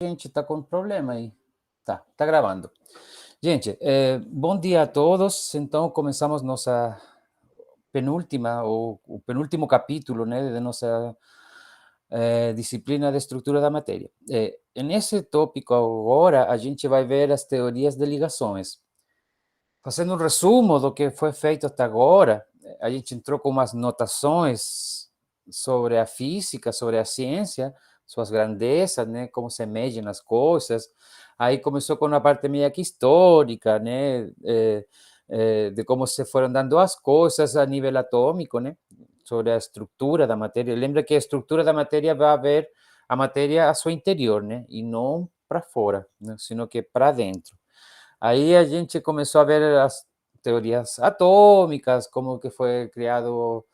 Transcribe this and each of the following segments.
Gente, tá com problema aí. Tá gravando. Gente, bom dia a todos. Então, começamos nossa penúltima ou o penúltimo capítulo, né, de nossa disciplina de estrutura da matéria. Nesse tópico agora, a gente vai ver as teorias de ligações. Fazendo um resumo do que foi feito até agora, a gente entrou com umas notações sobre a física, sobre a ciência, suas grandezas, né, como se medem as coisas. Aí começou com uma parte meio que histórica, né, de como se foram dando as coisas a nível atômico, né, sobre a estrutura da matéria. Lembra que a estrutura da matéria vai ver a matéria a seu interior, né, e não para fora, né, sino que para dentro. Aí a gente começou a ver as teorias atômicas, como que foi criado,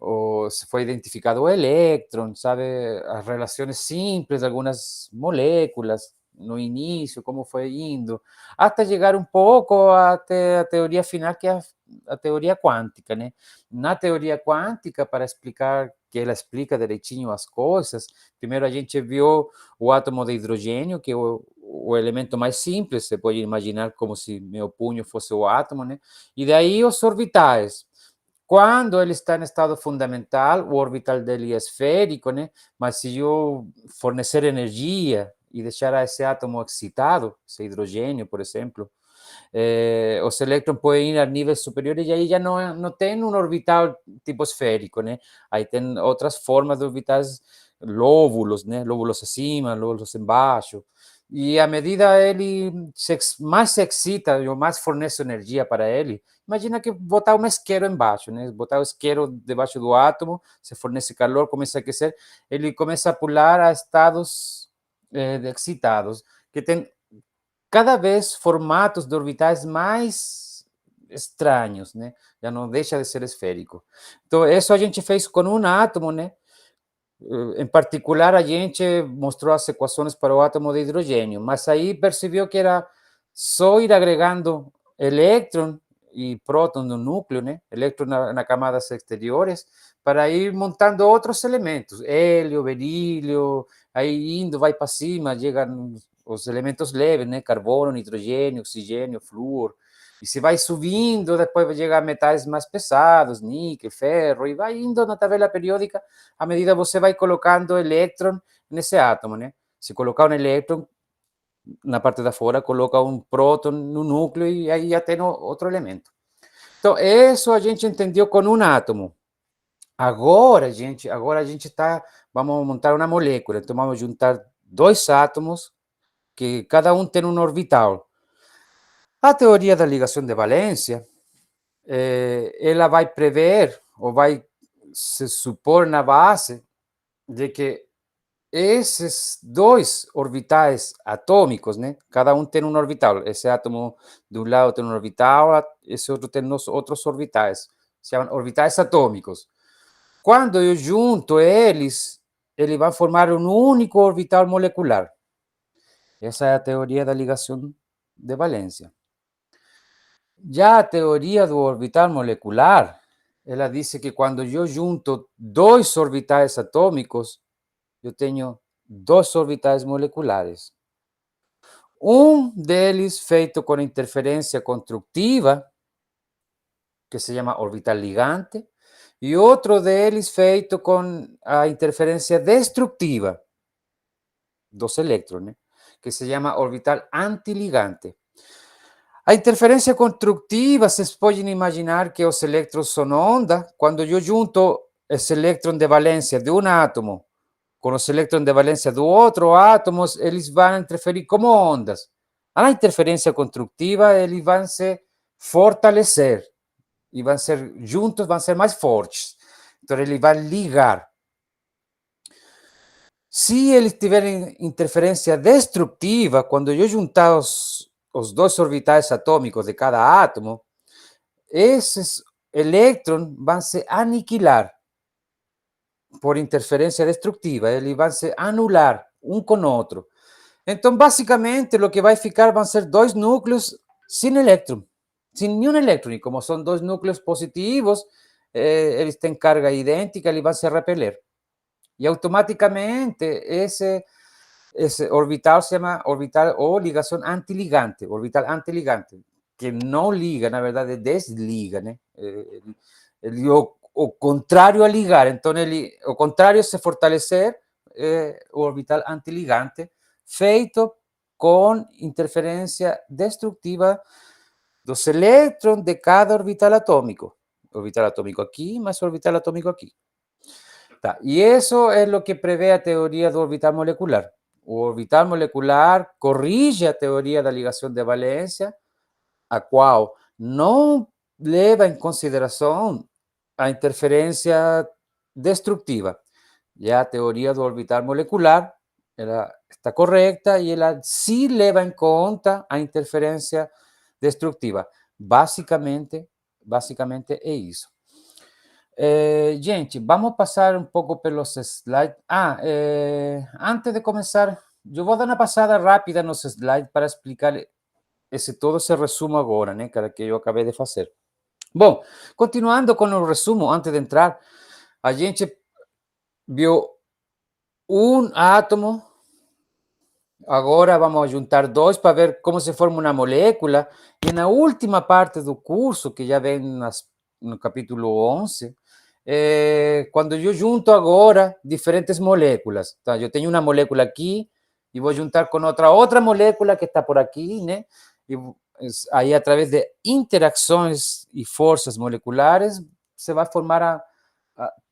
ou se foi identificado o elétron, sabe? As relações simples de algumas moléculas no início, como foi indo, até chegar um pouco até a teoria final, que é a teoria quântica, né? Na teoria quântica, para explicar, que ela explica direitinho as coisas, primeiro a gente viu o átomo de hidrogênio, que é o elemento mais simples, você pode imaginar como se meu punho fosse o átomo, né? E daí os orbitais. Quando ele está em estado fundamental, o orbital dele é esférico, né? Mas se eu fornecer energia e deixar esse átomo excitado, esse hidrogênio, por exemplo, os elétrons podem ir a níveis superiores e aí já não tem um orbital tipo esférico, né? Aí tem outras formas de orbitais, lóbulos, né? Lóbulos acima, lóbulos embaixo. E à medida ele mais se excita, ou mais fornece energia para ele, imagina que botar um isqueiro embaixo, né? Botar o isqueiro debaixo do átomo, se fornece calor, começa a aquecer, ele começa a pular a estados excitados, que tem cada vez formatos de orbitais mais estranhos, né? Já não deixa de ser esférico. Então, isso a gente fez com um átomo, né? Em particular, a gente mostrou as equações para o átomo de hidrogênio, mas aí percebeu que era só ir agregando elétron e próton no núcleo, né? Elétron na camadas exteriores, para ir montando outros elementos, hélio, berílio, aí indo, vai para cima, chegam os elementos leves, né? Carbono, nitrogênio, oxigênio, flúor. E se vai subindo, depois vai chegar a metais mais pesados, níquel, ferro, e vai indo na tabela periódica à medida você vai colocando elétron nesse átomo, né? Se colocar um elétron na parte da fora, coloca um próton no núcleo e aí já tem outro elemento. Então, isso a gente entendeu com um átomo. Agora a gente está, vamos montar uma molécula, então vamos juntar dois átomos que cada um tem um orbital. A teoria da ligação de valência, ela vai prever, ou vai se supor na base, de que esses dois orbitais atômicos, né? Cada um tem um orbital. Esse átomo de um lado tem um orbital, esse outro tem outros orbitais. Se chamam orbitais atômicos. Quando eu junto eles, eles vão formar um único orbital molecular. Essa é a teoria da ligação de valência. Já a teoria do orbital molecular, ela diz que quando eu junto dois orbitais atômicos, eu tenho dois orbitais moleculares. Um deles feito com interferência construtiva, que se chama orbital ligante, e outro deles feito com a interferência destrutiva dos elétrons, né? Que se chama orbital antiligante. A interferência construtiva, vocês podem imaginar que os elétrons são onda. Quando eu junto esse elétron de valência de um átomo com os elétrons de valência do outro átomo, eles vão interferir como ondas. A interferência construtiva, eles vão se fortalecer e vão ser juntos, vão ser mais fortes. Então, eles vão ligar. Se eles tiverem interferência destrutiva, quando eu juntar os dois orbitais atômicos de cada átomo, esses elétrons vão se aniquilar por interferência destrutiva, eles vão se anular um com o outro. Então, basicamente, o que vai ficar vão ser dois núcleos sem elétron, sem nenhum elétron. E como são dois núcleos positivos, eles têm carga idêntica, eles vão se repeler. E automaticamente, Esse orbital se chama orbital ou ligação antiligante, orbital antiligante, que não liga, na verdade, desliga, né? O contrário a ligar, então ele, o contrário a se fortalecer, o orbital antiligante, feito com interferência destrutiva dos elétrons de cada orbital atômico. Orbital atômico aqui, mais orbital atômico aqui. Tá. Y eso es lo que prevé a teoría do orbital molecular. O orbital molecular corrige a teoría da ligação de valência, a qual não leva em consideração a interferência destructiva. Já a teoria do orbital molecular, ela está correta e ela sim leva em conta a interferência destructiva. Basicamente é isso. Gente, vamos passar um pouco pelos slides. Antes de começar, eu vou dar uma passada rápida nos slides para explicar todo esse resumo agora, né, cara, que eu acabei de fazer. Bom, continuando com o resumo, antes de entrar, a gente viu um átomo, agora vamos juntar dois para ver como se forma uma molécula, e na última parte do curso, que já vem no capítulo 11, quando eu junto agora diferentes moléculas, tá? Eu tenho uma molécula aqui e vou juntar com outra molécula que está por aqui, né? E aí, através de interações e forças moleculares, se vai formar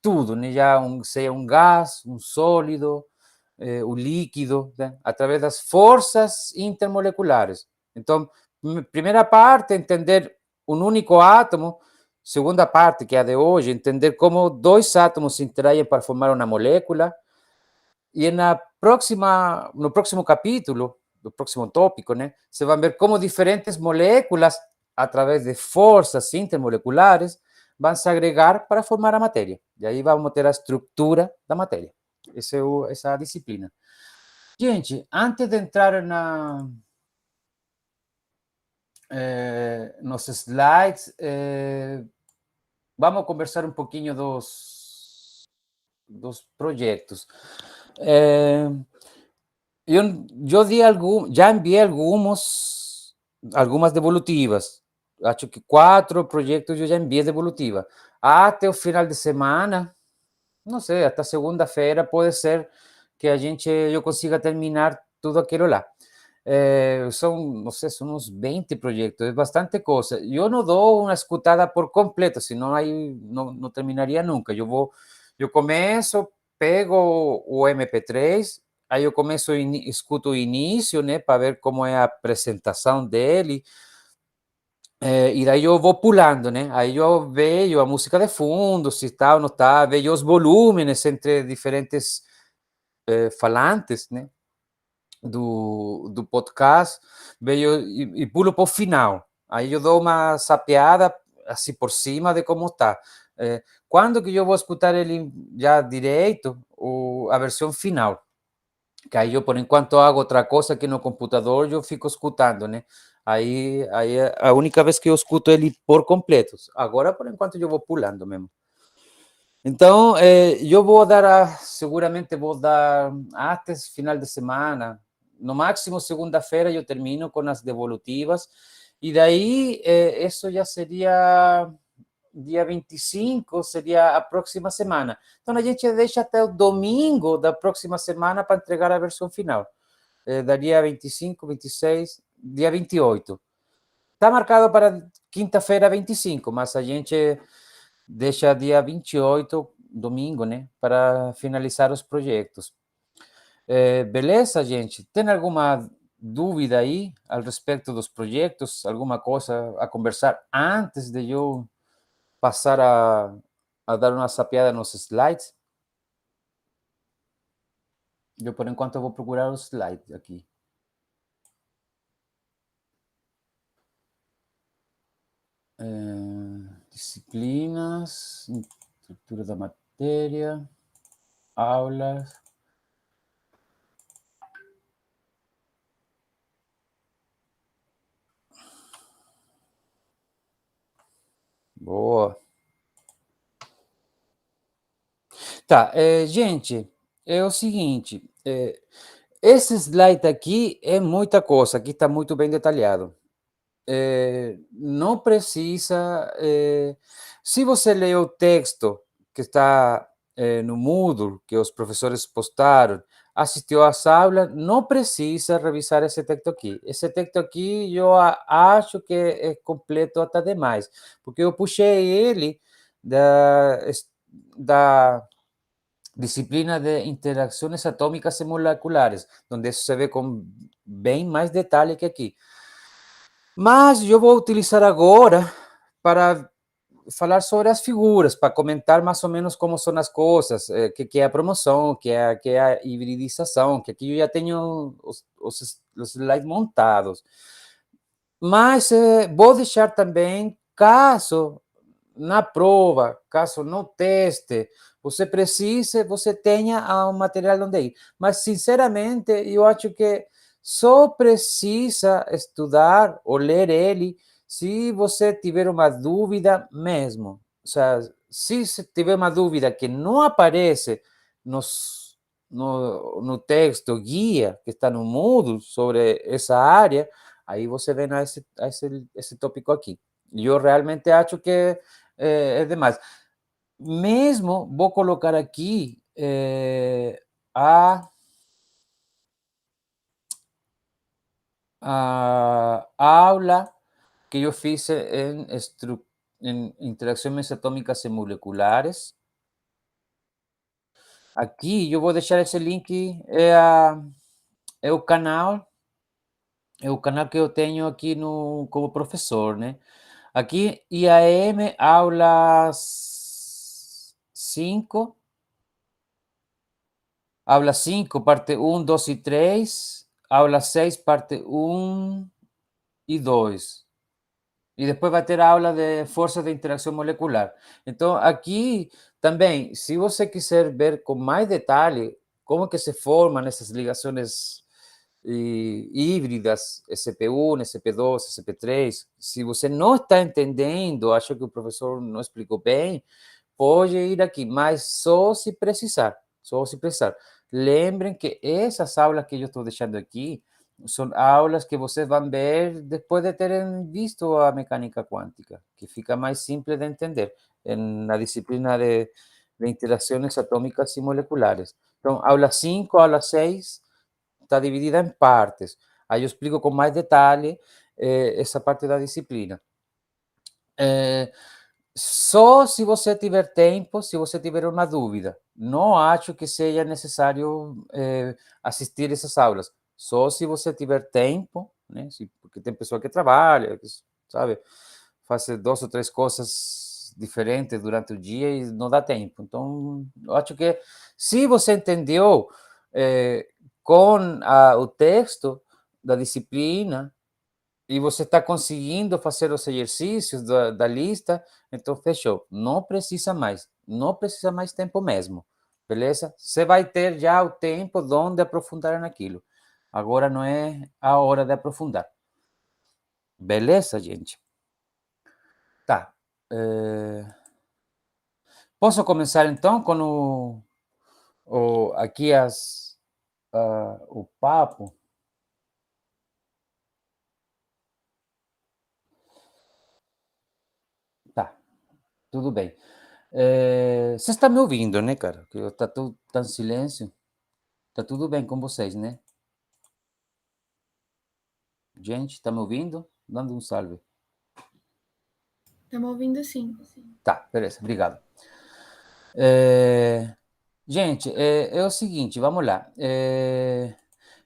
tudo, né? Já seja um gás, um sólido, o líquido, né? Através das forças intermoleculares. Então, primeira parte, entender um único átomo. Segunda parte, que é a de hoje, entender como dois átomos se interagem para formar uma molécula. E no próximo capítulo, no próximo tópico, né, se vão ver como diferentes moléculas, através de forças intermoleculares, vão se agregar para formar a matéria. E aí vamos ter a estrutura da matéria. Essa é a disciplina. Gente, antes de entrar nos slides, vamos conversar um pouquinho dos projetos. Eu já enviei algumas devolutivas. Acho que 4 projetos eu já enviei devolutiva. Até o final de semana, não sei, até segunda-feira pode ser que eu consiga terminar tudo aquilo lá. São, não sei, são uns 20 projetos, é bastante coisa. Eu não dou uma escutada por completo, senão aí não terminaria nunca. Eu começo, pego o MP3, aí eu começo, escuto o início, né, para ver como é a apresentação dele, e daí eu vou pulando, né? Aí eu vejo a música de fundo, se está ou não está, vejo os volumes entre diferentes falantes, né? Do podcast, veio e pulo para o final. Aí eu dou uma sapeada assim por cima de como está. Quando que eu vou escutar ele já direito, a versão final? Que aí eu, por enquanto, hago outra coisa aqui no computador, eu fico escutando, né? Aí é a única vez que eu escuto ele por completo. Agora, por enquanto, eu vou pulando mesmo. Então, eu vou dar, seguramente vou dar até final de semana, no máximo segunda-feira eu termino com as devolutivas, e daí isso já seria dia 25, seria a próxima semana. Então, a gente deixa até o domingo da próxima semana para entregar a versão final. Daria 25, 26, dia 28. Está marcado para quinta-feira 25, mas a gente deixa dia 28, domingo, né, para finalizar os projetos. Beleza, gente? Tem alguma dúvida aí a respeito dos projetos? Alguma coisa a conversar antes de eu passar a dar uma sapeada nos slides? Eu, por enquanto, vou procurar os slides aqui. Disciplinas, estrutura da matéria, aulas. Boa. Tá, gente, é o seguinte, esse slide aqui é muita coisa, aqui está muito bem detalhado. Não precisa. Se você lê o texto que está no Moodle, que os professores postaram, assistiu às aulas, não precisa revisar esse texto aqui. Esse texto aqui eu acho que é completo até demais, porque eu puxei ele da disciplina de interações atômicas e moleculares, onde isso se vê com bem mais detalhe que aqui. Mas eu vou utilizar agora para falar sobre as figuras, para comentar mais ou menos como são as coisas, que é a promoção, que é a hibridização, que aqui eu já tenho os slides montados. Mas vou deixar também, caso na prova, caso no teste, você precise, você tenha um material onde ir. Mas, sinceramente, eu acho que só precisa estudar ou ler ele se você tiver uma dúvida mesmo. Ou seja, se tiver uma dúvida que não aparece no texto guia que está no Moodle sobre essa área, aí você vem esse tópico aqui. Eu realmente acho que é demais. Mesmo vou colocar aqui a aula que eu fiz em interações atômicas e moleculares. Aqui eu vou deixar esse link, é o canal, que eu tenho aqui como professor, né? Aqui, IAM, aulas 5, aula 5, parte 1, 2 e 3, aula 6, parte 1 e 2. E depois vai ter a aula de força de interação molecular. Então, aqui também, se você quiser ver com mais detalhe como que se formam essas ligações híbridas, SP1, SP2, SP3, se você não está entendendo, acho que o professor não explicou bem, pode ir aqui, mas só se precisar, só se precisar. Lembrem que essas aulas que eu estou deixando aqui são aulas que vocês vão ver depois de terem visto a mecânica quântica, que fica mais simples de entender na disciplina de interações atômicas e moleculares. Então, aula 5, aula 6 está dividida em partes. Aí eu explico com mais detalhe essa parte da disciplina. Só se você tiver tempo, se você tiver uma dúvida. Não acho que seja necessário assistir essas aulas. Só se você tiver tempo, né? Porque tem pessoa que trabalha, que, sabe, faz 2 ou 3 coisas diferentes durante o dia e não dá tempo. Então, eu acho que se você entendeu com o texto da disciplina, e você está conseguindo fazer os exercícios da lista, então fechou. Não precisa mais. Não precisa mais tempo mesmo. Beleza? Você vai ter já o tempo de onde aprofundar naquilo. Agora não é a hora de aprofundar. Beleza, gente? Tá. Posso começar então com aqui o papo? Tá, tudo bem. Você está me ouvindo, né, cara? Que está tudo tá em silêncio. Tá tudo bem com vocês, né? Gente, está me ouvindo? Dando um salve. Estamos ouvindo sim. Tá, beleza, obrigado. Gente, é o seguinte, vamos lá.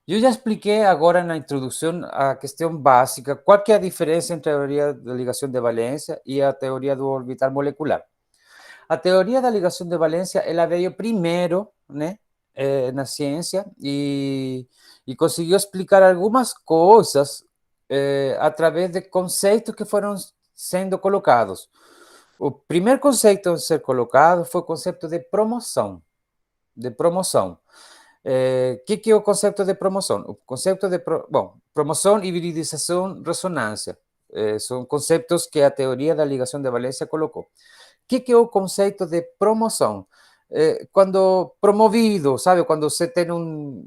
Eu já expliquei agora na introdução a questão básica, qual que é a diferença entre a teoria da ligação de valência e a teoria do orbital molecular. A teoria da ligação de valência, ela veio primeiro, né, na ciência e conseguiu explicar algumas coisas através de conceitos que foram sendo colocados. O primeiro conceito a ser colocado foi o conceito de promoção. De promoção. Que é o conceito de promoção? O conceito de promoção, hibridização, ressonância. São conceitos que a teoria da ligação de valência colocou. O que é o conceito de promoção? quando promovido, sabe? Quando você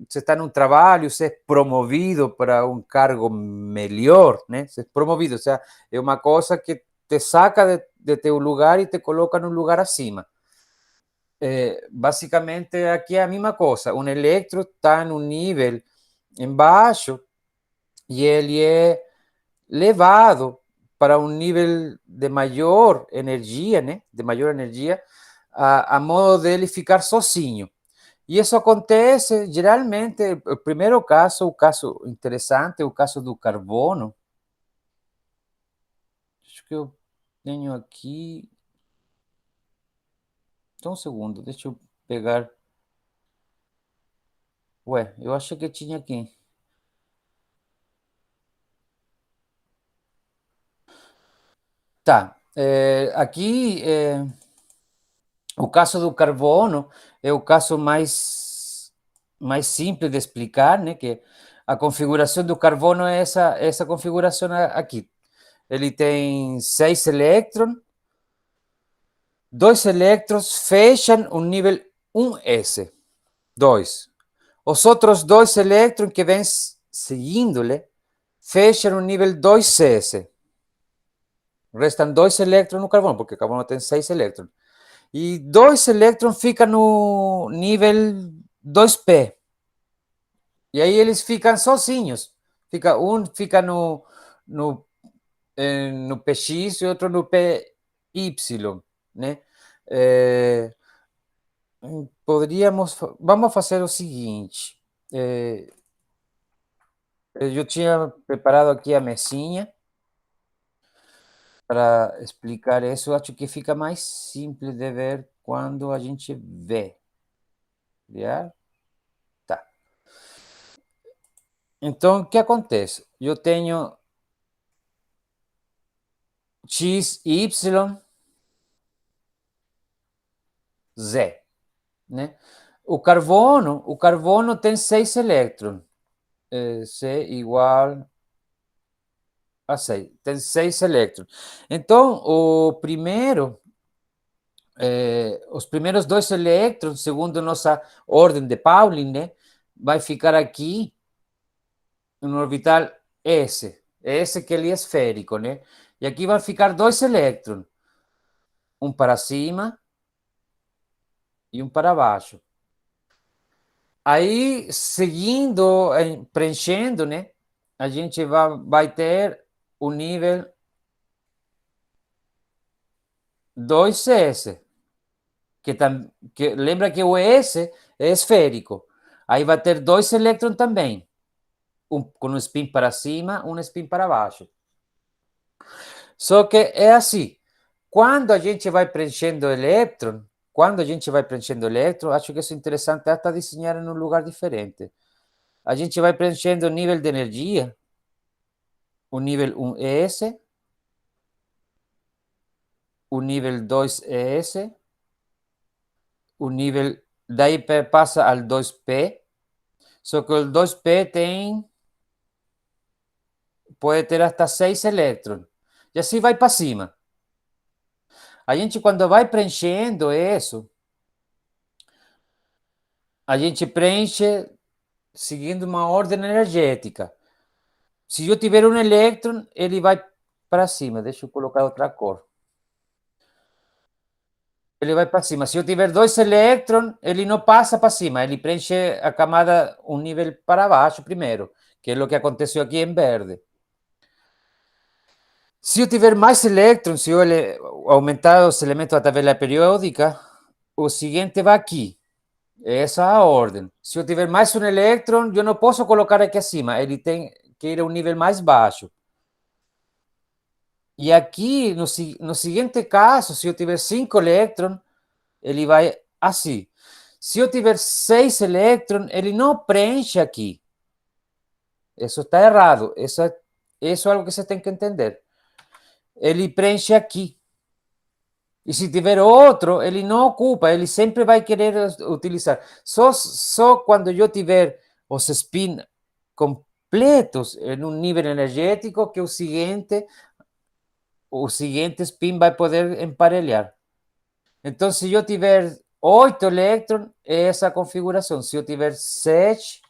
está num trabalho, você é promovido para um cargo melhor, né? Você é promovido, ou seja, é uma coisa que te saca de teu lugar e te coloca num lugar acima. Basicamente, aqui é a mesma coisa. Um elétron está num nível embaixo e ele é levado para um nível de maior energia, né? De maior energia, a modo dele ficar sozinho. E isso acontece geralmente, o primeiro caso, o caso interessante, o caso do carbono. Acho que eu tenho aqui. Só um segundo, deixa eu pegar. Ué, eu achei que tinha aqui. Tá. Aqui, o caso do carbono é o caso mais simples de explicar, né? Que a configuração do carbono é essa configuração aqui. Ele tem 6 elétrons, 2 elétrons fecham o nível 1s, 2. Os outros 2 elétrons que vêm seguindo-lhe fecham o nível 2s. Restam 2 elétrons no carbono, porque o carbono tem 6 elétrons. E 2 elétrons ficam no nível 2p. E aí eles ficam sozinhos. Um fica no, no PX e outro no PY, né? É, vamos fazer o seguinte. Eu tinha preparado aqui a mesinha para explicar isso. Acho que fica mais simples de ver quando a gente vê. Já? Tá. Então, o que acontece? Eu tenho X, Y, Z, né? O carbono tem 6 elétrons. C igual a 6. Tem 6 elétrons. Então, os primeiros 2 elétrons, segundo nossa ordem de Pauling, né, vai ficar aqui no orbital S. S que ele é esférico, né? E aqui vai ficar 2 elétrons. Um para cima e um para baixo. Aí, seguindo, preenchendo, né? A gente vai ter o nível 2s, que lembra que o S é esférico. Aí vai ter 2 elétrons também, com um spin para cima, um spin para baixo. Só que é assim, quando a gente vai preenchendo elétron, acho que isso é interessante até desenhar em um lugar diferente. A gente vai preenchendo o nível de energia, o nível 1s, o nível 2s, o nível, daí passa ao 2p, só que o 2p pode ter até 6 elétrons. E assim vai para cima. A gente, quando vai preenchendo isso, a gente preenche seguindo uma ordem energética. Se eu tiver um elétron, ele vai para cima. Deixa eu colocar outra cor. Ele vai para cima. Se eu tiver 2 elétrons, ele não passa para cima. Ele preenche a camada um nível para baixo primeiro, que é o que aconteceu aqui em verde. Se eu tiver mais elétrons, se eu aumentar os elementos da tabela periódica, o seguinte vai aqui. Essa é a ordem. Se eu tiver mais um elétron, eu não posso colocar aqui acima. Ele tem que ir a um nível mais baixo. E aqui, no seguinte caso, se eu tiver 5 elétrons, ele vai assim. Se eu tiver 6 elétrons, ele não preenche aqui. Isso está errado. Isso é algo que você tem que entender. Ele preenche aqui. E se tiver outro, ele não ocupa, ele sempre vai querer utilizar. Só quando eu tiver os spin completos em um nível energético que o seguinte spin vai poder emparelhar. Então, se eu tiver 8 elétrons é essa configuração. Se eu tiver 7,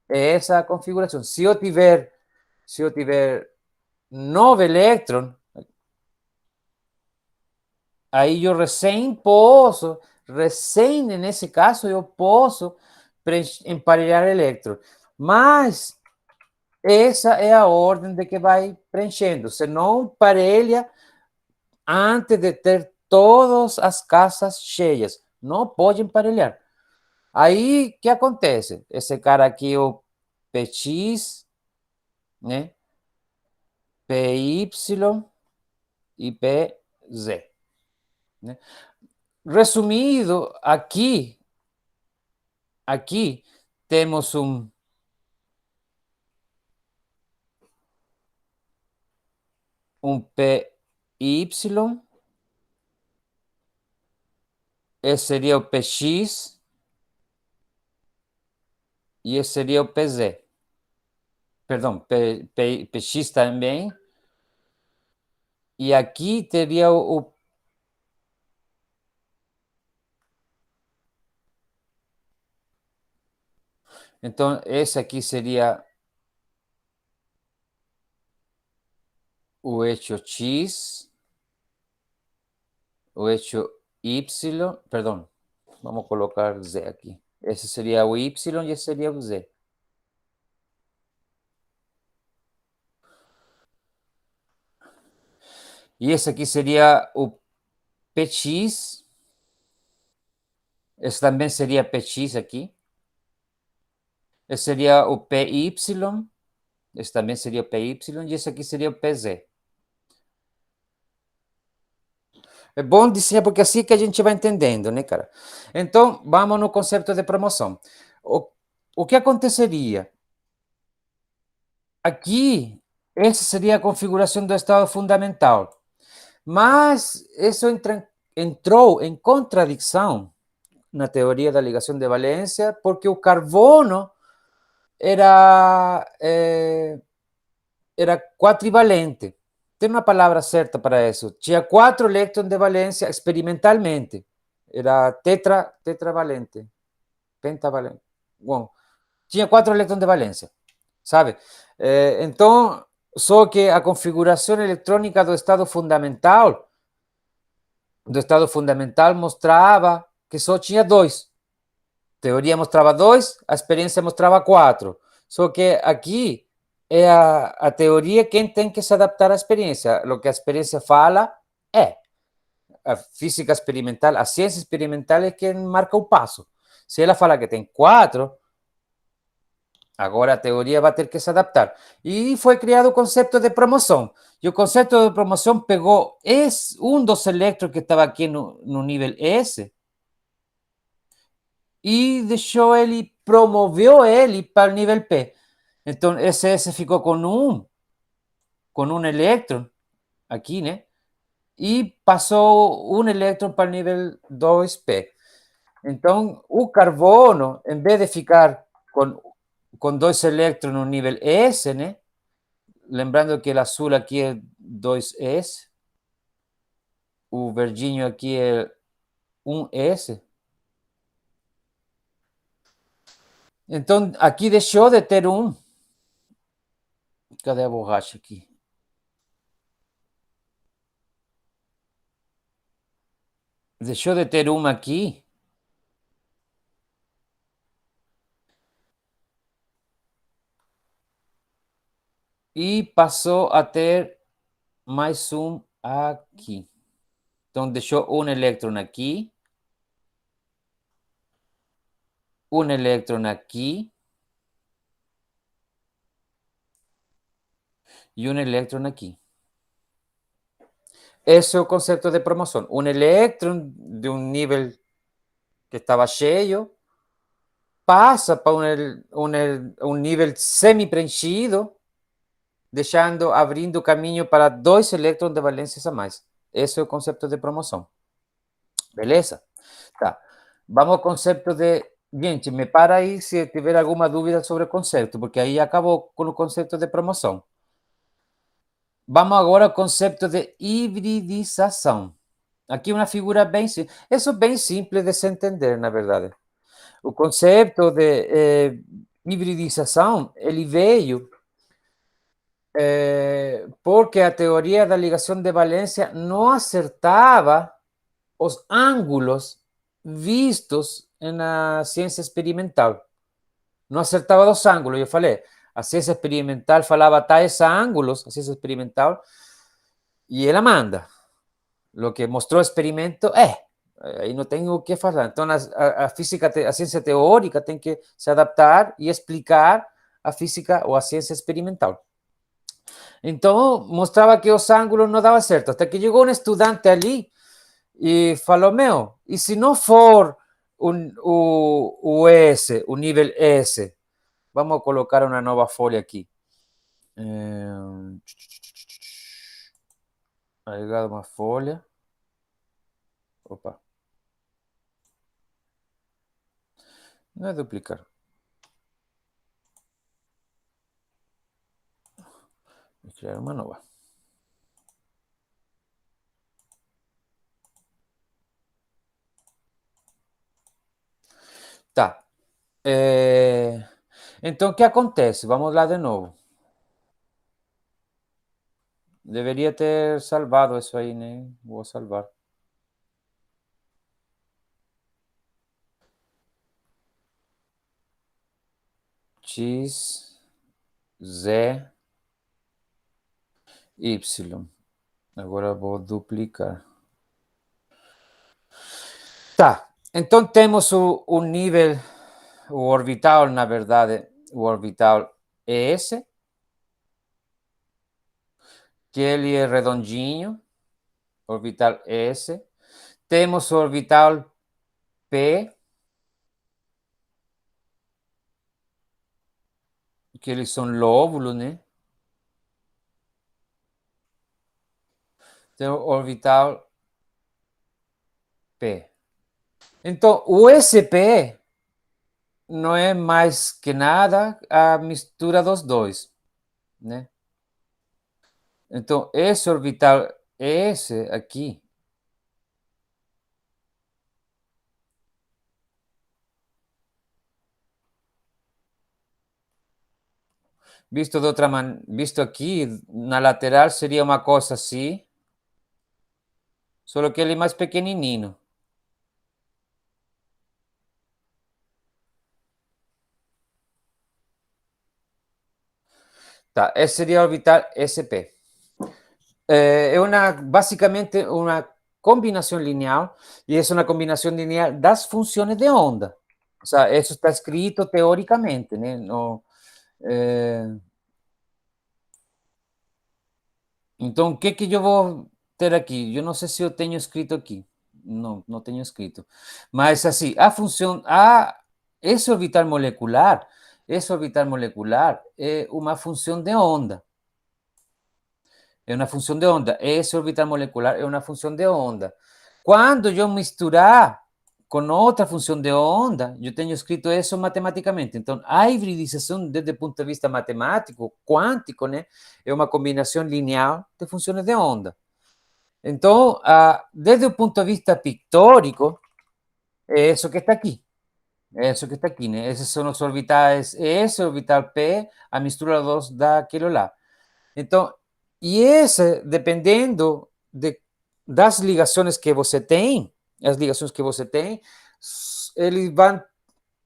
é essa configuração. Se eu tiver 9 elétrons, aí eu recém nesse caso, eu posso emparelhar elétrons. Mas essa é a ordem de que vai preenchendo. Você não emparelha antes de ter todas as casas cheias. Não pode emparelhar. Aí, o que acontece? Esse cara aqui, o PX, né? PY e PZ. Né? Resumido, aqui temos um PY, esse seria o PX e esse seria o PZ. Perdão, PX também. E aqui teria Então, esse aqui seria o eixo X, o eixo Y, perdão, vamos colocar Z aqui. Esse seria o Y e esse seria o Z. E esse aqui seria o PX. Esse também seria PX aqui. Esse seria o PY. Esse também seria o PY. E esse aqui seria o PZ. É bom dizer porque assim que a gente vai entendendo, né, cara? Então, vamos no conceito de promoção. O que aconteceria? Aqui, essa seria a configuração do estado fundamental. Mas isso entrou em contradição na teoria da ligação de valência, porque o carbono era quadrivalente. Tem uma palavra certa para isso. Tinha 4 elétrons de valência experimentalmente. Era tetravalente. Pentavalente. Bom, tinha 4 elétrons de valência, sabe? Então, só que a configuração eletrônica do estado fundamental mostrava que só tinha 2. Teoria mostrava 2, a experiência mostrava 4. Só que aqui é a teoria quem tem que se adaptar à experiência. O que a experiência fala é. A física experimental, a ciência experimental é quem marca o passo. Se ela fala que tem 4, agora a teoria vai ter que se adaptar. E foi criado o conceito de promoção. E o conceito de promoção pegou um dos elétrons que estava aqui no nível S e promoveu ele para o nível P. Então, esse S ficou com um elétron aqui, né? E passou um elétron para o nível 2P. Então, o carbono, em vez de ficar com 2 elétrons no nível S, né? Lembrando que o azul aqui é 2S, o verdinho aqui é 1S. Então, aqui deixou de ter um. Cadê a borracha aqui? Deixou de ter uma aqui. E passou a ter mais um aqui. Então, deixou um elétron aqui. Um elétron aqui. E um elétron aqui. Esse é o conceito de promoção. Um elétron de um nível que estava cheio passa para um nível semi-preenchido, abrindo caminho para 2 elétrons de valências a mais. Esse é o conceito de promoção. Beleza? Tá. Vamos ao conceito de... Gente, me para aí se tiver alguma dúvida sobre o conceito, porque aí acabou com o conceito de promoção. Vamos agora ao conceito de hibridização. Aqui uma figura bem simples. Isso é bem simples de se entender, na verdade. O conceito de hibridização, ele veio porque a teoria da ligação de valência não acertava os ângulos vistos na ciência experimental. Não acertava dos ângulos. Eu falei, a ciência experimental falava tais ângulos, a ciência experimental, e ela manda. Lo que mostrou o experimento aí não tem o que falar. Então, a física, a ciência teórica tem que se adaptar e explicar a física ou a ciência experimental. Então, mostrava que os ângulos não davam certo. Até que chegou um estudante ali e falou, meu, e se não for o S, o nível S? Vamos colocar uma nova folha aqui. Agregar uma folha. Opa. Não é duplicar. Vou criar uma nova. Tá. Então, o que acontece? Vamos lá de novo. Deveria ter salvado isso aí, né? Vou salvar. X, Z, Y. Agora vou duplicar. Tá. Então, temos o nível, o orbital, na verdade, o orbital ES, que ele é redondinho, orbital S. Temos o orbital P, que eles são lóbulos, né? Tem o orbital P. Então, o SP não é mais que nada a mistura dos dois, né? Então, esse orbital S aqui, visto de outra maneira, visto aqui na lateral seria uma coisa assim, só que ele é mais pequenininho. Tá, esse seria o orbital SP. É basicamente uma combinação linear, e é uma combinação linear das funções de onda. O sea, isso está escrito teoricamente, né? No, então, o que eu vou ter aqui? Eu não sei se eu tenho escrito aqui. Não, não tenho escrito. Mas assim, esse orbital molecular é uma função de onda. É uma função de onda. Esse orbital molecular é uma função de onda. Quando eu misturar com outra função de onda, eu tenho escrito isso matematicamente. Então, a hibridização, desde o ponto de vista matemático, quântico, né, é uma combinação linear de funções de onda. Então, desde o ponto de vista pictórico, é isso que está aqui. É isso que está aqui, né? Esses são os orbitais S, orbital P, a mistura dos daquilo lá. Então, e esse, dependendo das ligações que você tem, as ligações que você tem, eles vão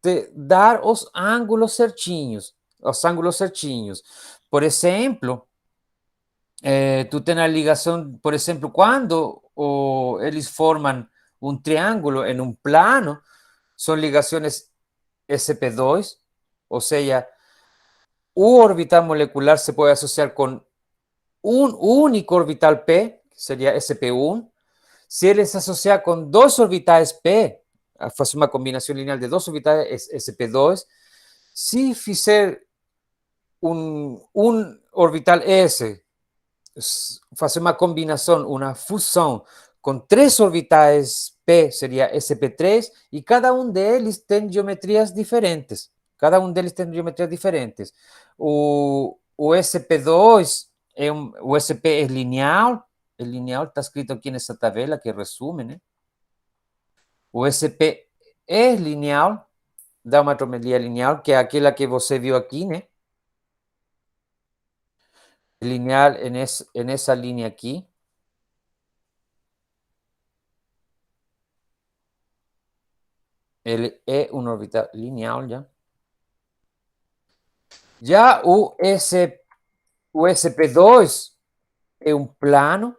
te dar os ângulos certinhos. Os ângulos certinhos. Por exemplo, tu tem a ligação, por exemplo, quando eles formam um triângulo em um plano, são ligações sp2, ou seja, o orbital molecular se pode associar com un único orbital P, que sería sp1, si él se asocia con dos orbitales P, hace una combinación lineal de dos orbitales sp2, si fizer un orbital S, hace una combinación, una fusión con tres orbitales P, sería sp3, y cada uno de ellos tiene geometrías diferentes. Cada um deles tem geometrias diferentes. O SP2 o SP é linear, el lineal está escrito aquí en esta tabela que resume, né? O SP é lineal, dá uma tromelía lineal, que é aquela que você viu aqui, né? Lineal en esa línea aquí. Ele é um orbital lineal, já. Já o SP2 é um plano,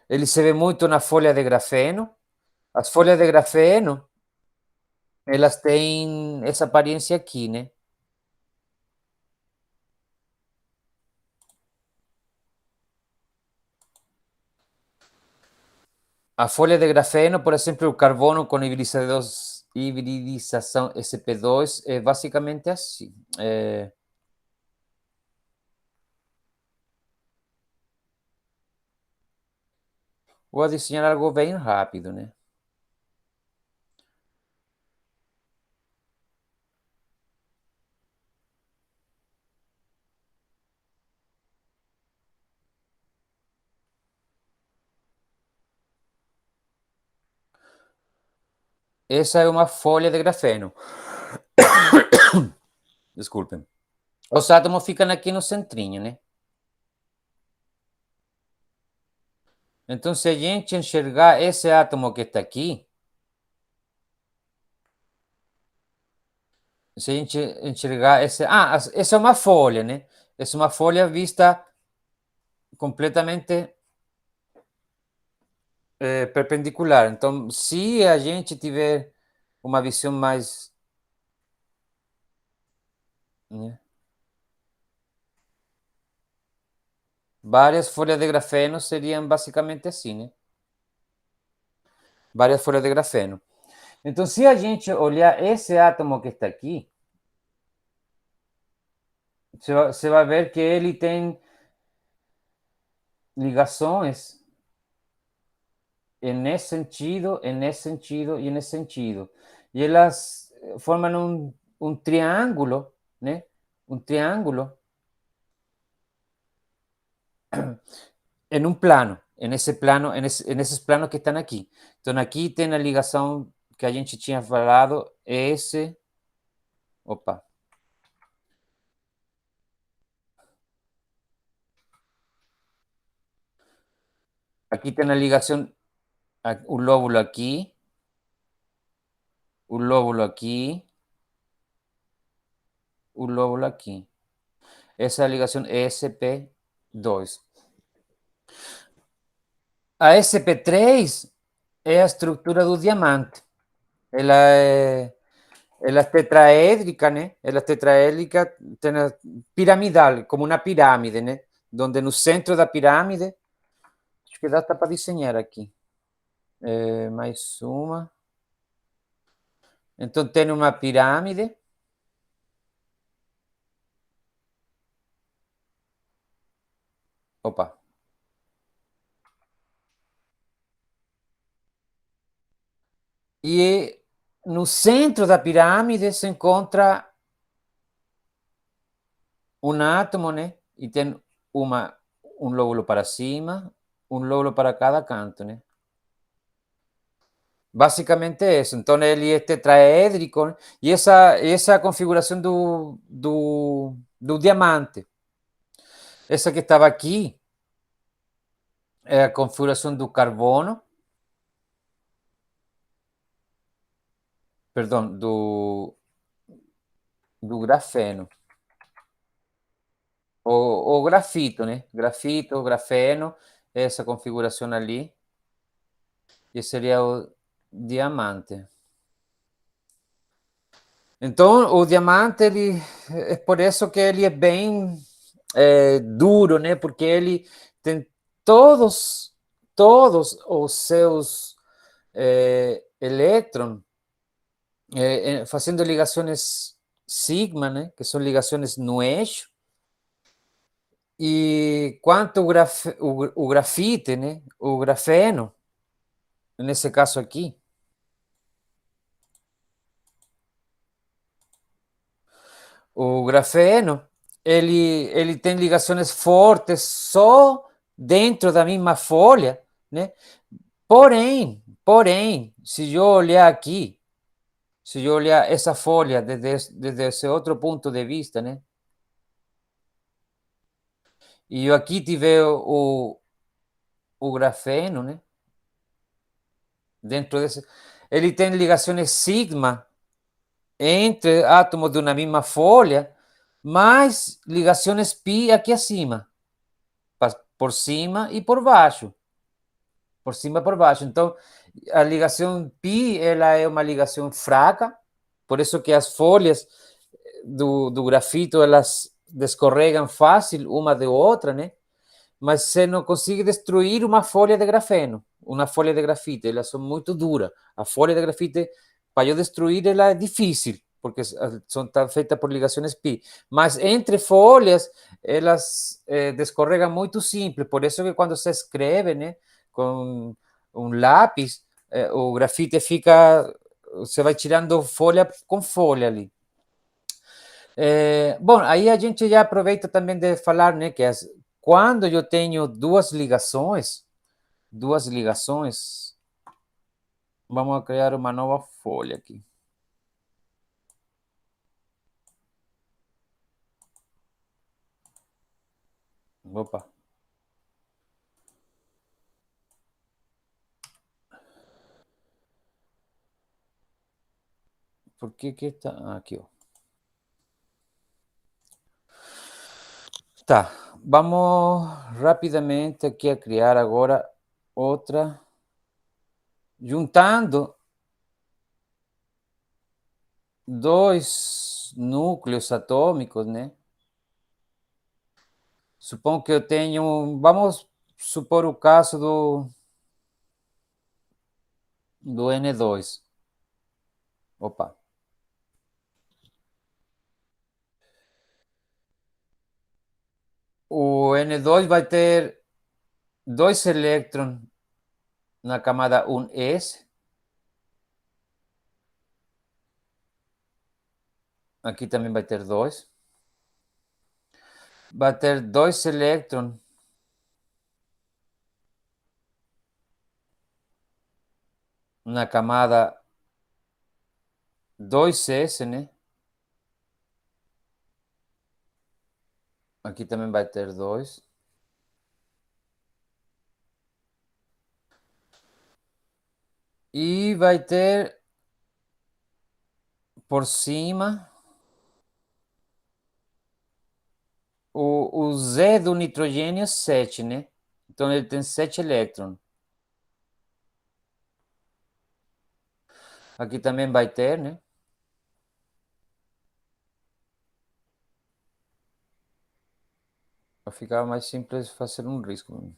ele se vê muito na folha de grafeno. As folhas de grafeno, elas têm essa aparência aqui, né? A folha de grafeno, por exemplo, o carbono com hibridização SP2 é basicamente assim. Vou adicionar algo bem rápido, né? Essa é uma folha de grafeno. Desculpem. Os átomos ficam aqui no centrinho, né? Então, se a gente enxergar esse átomo que está aqui, se a gente enxergar esse... Ah, essa é uma folha, né? Essa é uma folha vista completamente perpendicular. Então, se a gente tiver uma visão mais... Né? Várias folhas de grafeno seriam basicamente assim, né? Várias folhas de grafeno. Então, se a gente olhar esse átomo que está aqui, você vai ver que ele tem ligações nesse sentido, nesse sentido e nesse sentido. E elas formam um triângulo, né? Um triângulo em um plano, nesse plano, nesses planos que estão aqui. Então, aqui tem a ligação que a gente tinha falado, esse... Opa. Aqui tem a ligação, o lóbulo aqui, o lóbulo aqui, o lóbulo aqui. Essa é a ligação SP2. A SP3 é a estrutura do diamante. Ela é tetraédrica, né? Ela é tetraédrica, piramidal, como uma pirâmide, né? Onde no centro da pirâmide, acho que dá para desenhar aqui. Mais uma. Então tem uma pirâmide. Opa. E no centro da pirâmide se encontra um átomo, né? E tem um lóbulo para cima, um lóbulo para cada canto, né? Basicamente isso. Então ele é tetraédrico, né? E essa configuração do diamante. Essa que estava aqui é a configuração do carbono, perdão, do grafeno. O grafito, né? Grafito, grafeno, essa configuração ali. E seria o diamante. Então, o diamante, ele, é por isso que ele é bem duro, né? Porque ele tem todos os seus elétrons fazendo ligações sigma, né? Que são ligações no eixo. E quanto o grafite, né? O grafeno, nesse caso aqui, o grafeno, ele tem ligações fortes só dentro da mesma folha, né? Porém, se eu olhar aqui, se eu olhar essa folha desde esse outro ponto de vista, né? E eu aqui tiver o grafeno, né? Dentro desse, ele tem ligações sigma entre átomos de uma mesma folha, mais ligações pi aqui acima, por cima e por baixo. Por cima e por baixo. Então, a ligação pi ela é uma ligação fraca, por isso que as folhas do grafito elas descorregam fácil uma de outra, né? Mas você não consegue destruir uma folha de grafeno, uma folha de grafite, elas são muito duras. A folha de grafite, para eu destruir, ela é difícil, porque são feitas por ligações pi. Mas entre folhas, elas descorregam muito simples, por isso que quando se escreve, né, com um lápis, o grafite fica, você vai tirando folha com folha ali. Bom, aí a gente já aproveita também de falar, né, que quando eu tenho duas ligações, vamos criar uma nova folha aqui. Opa, por que que tá aqui, ó. Tá, vamos rapidamente aqui a criar agora outra, juntando dois núcleos atômicos, né? Suponho que eu tenho, vamos supor o caso do N2. Opa. O N2 vai ter dois elétrons na camada 1s. Aqui também vai ter dois. Vai ter dois elétrons na camada 2s, né? Aqui também vai ter dois. E vai ter por cima o Z do nitrogênio 7, né? Então ele tem 7 elétrons. Aqui também vai ter, né? Para ficar mais simples fazer um risco.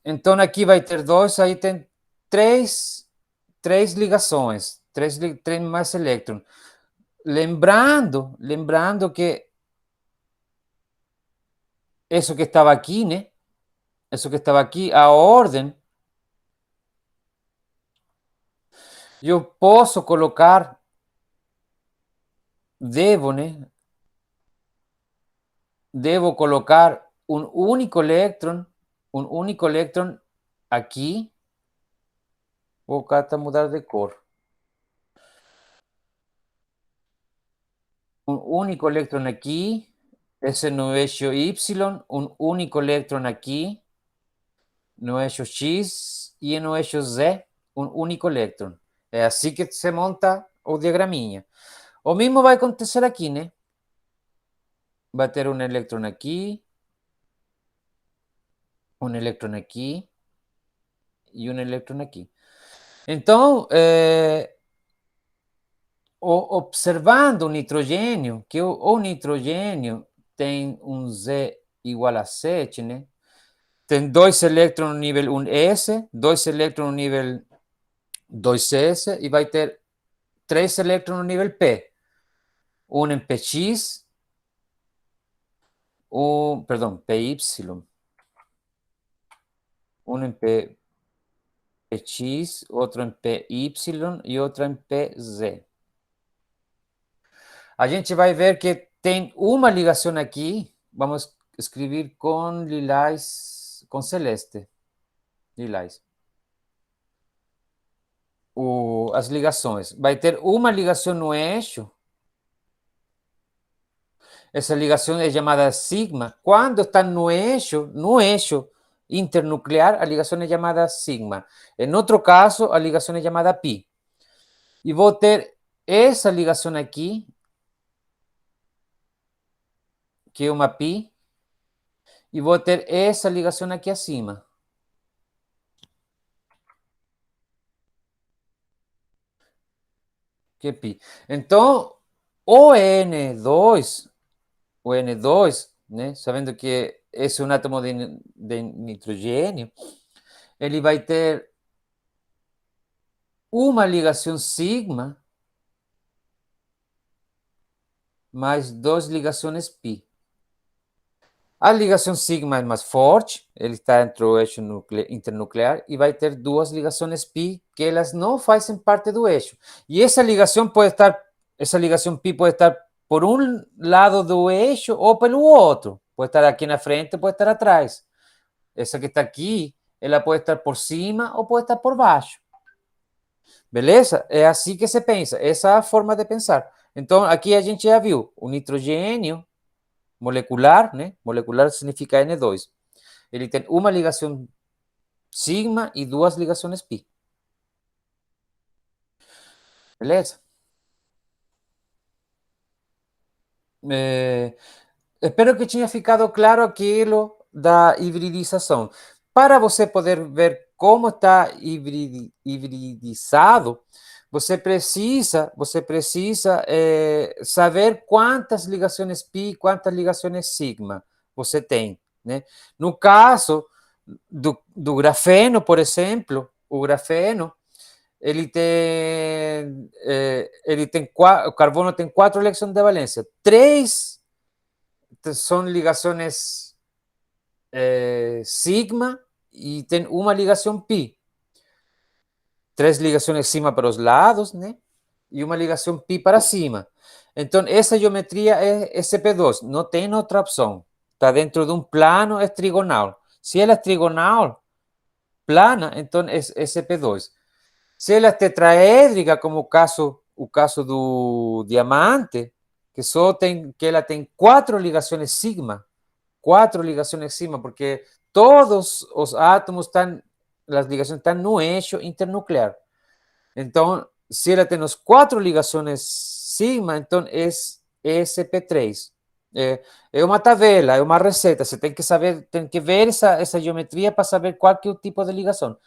Então aqui vai ter dois, aí tem três ligações, três mais elétrons. Lembrando que isso que estava aqui, né? Isso que estava aqui, a ordem, eu posso colocar, devo, né? Devo colocar um único elétron aqui. Vou cá mudar de cor. Un único eléctron aquí, ese no eixo Y, un único eléctron aquí, no eixo X, e no eixo Z, um único elétron. É assim que se monta o diagraminha. O mesmo vai acontecer aqui, né? Vai ter um elétron aqui, um elétron aqui e um elétron aqui. Então, observando o nitrogênio, que o nitrogênio tem um Z igual a 7, né? Tem dois elétrons no nível 1s, dois elétrons no nível 2s e vai ter três elétrons no nível P. Um em PX, perdão, PY, um em PX, outro em PY e outro em PZ. A gente vai ver que tem uma ligação aqui, vamos escrever com lilás, com celeste, lilás. As ligações. Vai ter uma ligação no eixo. Essa ligação é chamada sigma. Quando está no eixo internuclear, a ligação é chamada sigma. Em outro caso, a ligação é chamada pi. E vou ter essa ligação aqui, que é uma pi, e vou ter essa ligação aqui acima, que é pi. Então, o N2, o N2, né, sabendo que esse é um átomo de nitrogênio, ele vai ter uma ligação sigma mais duas ligações pi. A ligação sigma é mais forte, ele está entre o eixo internuclear e vai ter duas ligações pi que elas não fazem parte do eixo. E essa ligação pi pode estar por um lado do eixo ou pelo outro. Pode estar aqui na frente, pode estar atrás. Essa que está aqui, ela pode estar por cima ou pode estar por baixo. Beleza? É assim que se pensa, essa é a forma de pensar. Então, aqui a gente já viu o nitrogênio molecular, né? Molecular significa N2. Ele tem uma ligação sigma e duas ligações pi. Beleza? É, espero que tenha ficado claro aquilo da hibridização. Para você poder ver como está hibridizado, você precisa saber quantas ligações pi, quantas ligações sigma você tem, né? No caso do grafeno, por exemplo, o grafeno o carbono tem quatro eleições de valência. Três são ligações sigma e tem uma ligação pi. Três ligações sigma para os lados, né? E uma ligação pi para cima. Então, essa geometria é SP2, não tem outra opção. Está dentro de um plano trigonal. Se ela é trigonal, plana, então é SP2. Se ela é tetraédrica, como o caso do diamante, que ela tem quatro ligações sigma, porque todos os átomos estão, as ligações estão no eixo internuclear. Então, se ela tem as quatro ligações sigma, então é sp3. É uma tabela, é uma receita. Você tem que saber, tem que ver essa geometria para saber qual que é o tipo de ligação.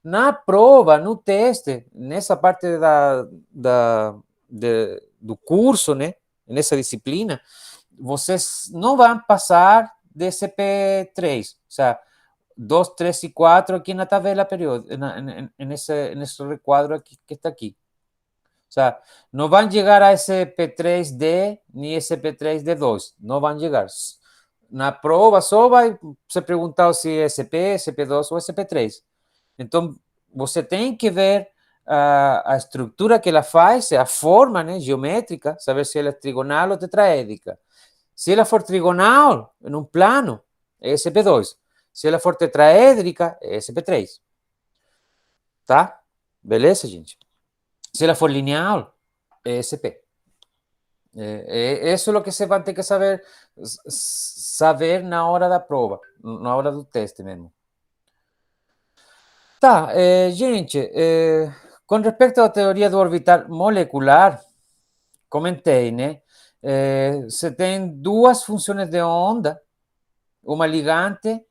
Na prova, no teste, nessa parte do curso, né, nessa disciplina, vocês não vão passar de CP3, ou seja, 2, 3 e 4 aqui na tabela periódica, nesse requadro aqui, que está aqui. O sea, no van a llegar a SP3D ni SP3D2, no van a llegar. Na prova só vai ser perguntado se é SP, SP2 ou SP3. Então, você tem que ver a estrutura que ela faz, a forma, né, geométrica, saber se ela é trigonal ou tetraédrica. Se ela for trigonal, em um plano, é SP2. Se ela for tetraédrica, é SP3. Tá? Beleza, gente? Se ela for lineal, é SP. Isso é o que você vai ter que saber na hora da prova, na hora do teste mesmo. Tá, gente, com respeito à teoria do orbital molecular, comentei, né? Você tem duas funções de onda, uma ligante,